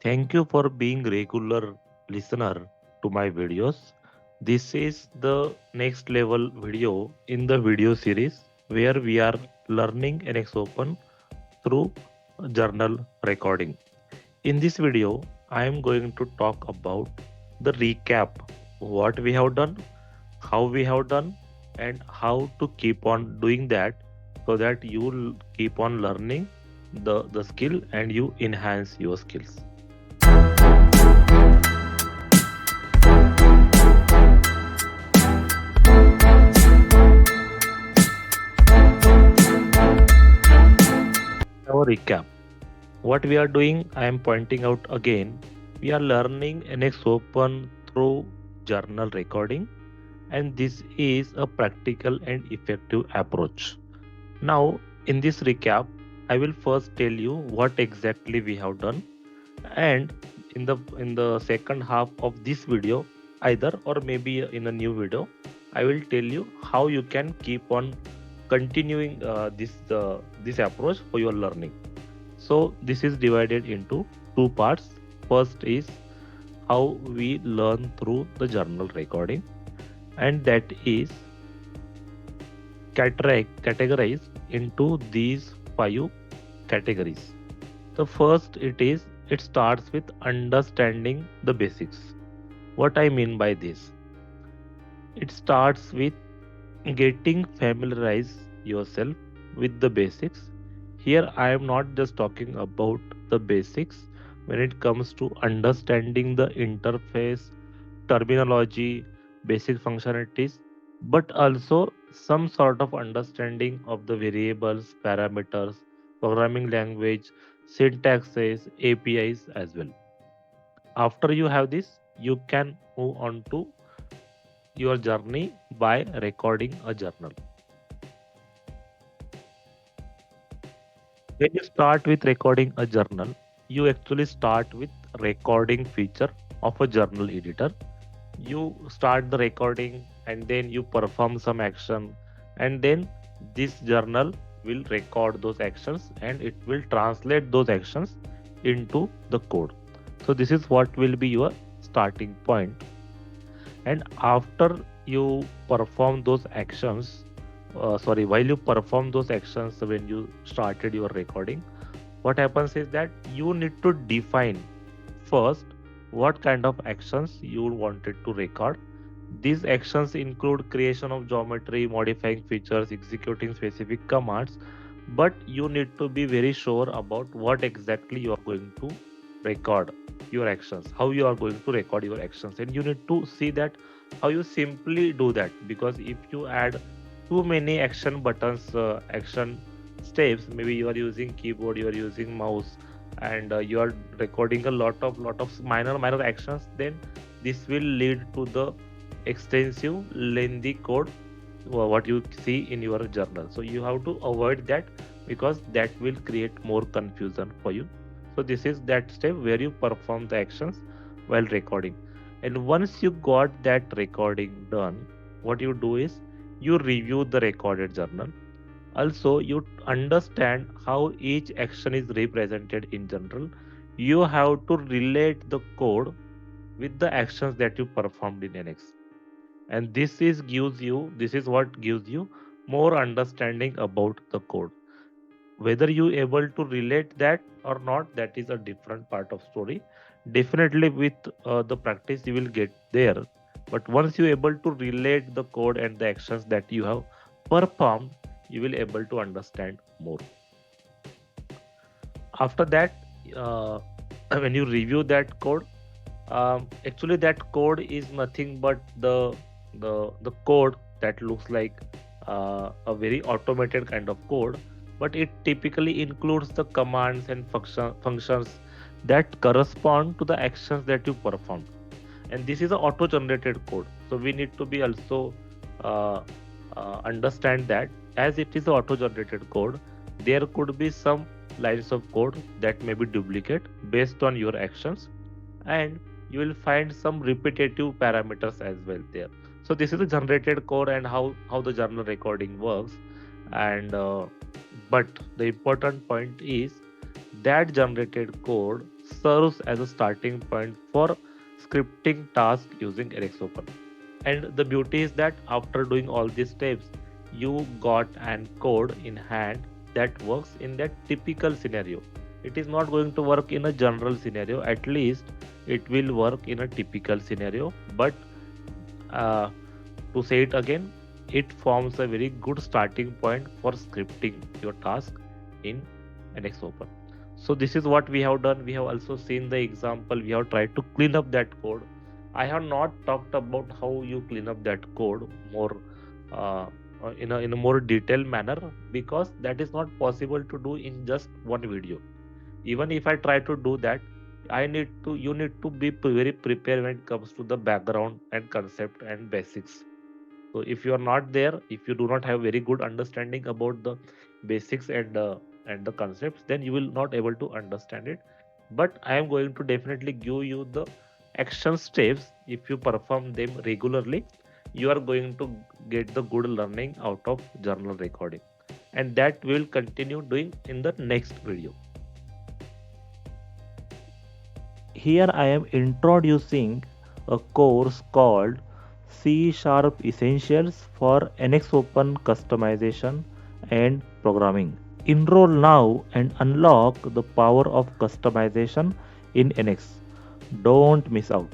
Thank you for being regular listener to my videos. This is the next level video in the video series where we are learning NXOpen through journal recording. In this video, I am going to talk about the recap, what we have done, how we have done, and how to keep on doing that so that you keep on learning the skill and you enhance your skills. Our recap. What we are doing, I am pointing out again. We are learning NX Open through journal recording, and this is a practical and effective approach. Now, in this recap, I will first tell you what exactly we have done, and in the second half of this video, either or maybe in a new video, I will tell you how you can keep on continuing this approach for your learning. So this is divided into two parts. First is how we learn through the journal recording, and that is categorized into these five categories. The first it starts with understanding the basics. What I mean by this? It starts with getting familiarize yourself with the basics. Here I am not just talking about the basics when it comes to understanding the interface, terminology, basic functionalities, but also some sort of understanding of the variables, parameters, programming language, syntaxes, APIs as well. After you have this, you can move on to your journey by recording a journal. When you start with recording a journal, you actually start with recording feature of a journal editor. You start the recording and then you perform some action, and then this journal will record those actions and it will translate those actions into the code. So this is what will be your starting point. And after you perform those actions, while you perform those actions when you started your recording, what happens is that you need to define first what kind of actions you wanted to record. These actions include creation of geometry, modifying features, executing specific commands, but you need to be very sure about what exactly you are going to record your actions, how you are going to record your actions, and you need to see that how you simply do that, because if you add too many action buttons, action steps, maybe you are using keyboard, you are using mouse, and you are recording a lot of minor actions, then this will lead to the extensive lengthy code what you see in your journal. So you have to avoid that because that will create more confusion for you. So this is that step where you perform the actions while recording. And once you got that recording done, what you do is you review the recorded journal. Also, you understand how each action is represented in general. You have to relate the code with the actions that you performed in NX. And this is what gives you more understanding about the code. Whether you able to relate that or not, that is a different part of story. Definitely with the practice you will get there, but once you able to relate the code and the actions that you have performed, you will able to understand more. After that, uh, when you review that code, actually that code is nothing but the code that looks like a very automated kind of code, but it typically includes the commands and functions that correspond to the actions that you perform. And this is a auto generated code, so we need to be also uh, understand that as it is a auto generated code, there could be some lines of code that may be duplicate based on your actions, and you will find some repetitive parameters as well there. So this is a generated code and how the journal recording works. And but the important point is that generated code serves as a starting point for scripting tasks using NXOpen. And the beauty is that after doing all these steps, you got an code in hand that works in that typical scenario. It is not going to work in a general scenario, at least it will work in a typical scenario. But uh, to say it again, it forms a very good starting point for scripting your task in NXOpen. So this is what we have done. We have also seen the example. We have tried to clean up that code. I have not talked about how you clean up that code more uh, in a more detailed manner, because that is not possible to do in just one video. Even if I try to do that, you need to be very prepared when it comes to the background and concept and basics. So if you are not there, if you do not have very good understanding about the basics and the concepts, then you will not able to understand it. But I am going to definitely give you the action steps. If you perform them regularly, you are going to get the good learning out of journal recording, and that we will continue doing in the next video. Here I am introducing a course called C Sharp Essentials for NXOpen Customization and Programming. Enroll now and unlock the power of customization in NX. Don't miss out.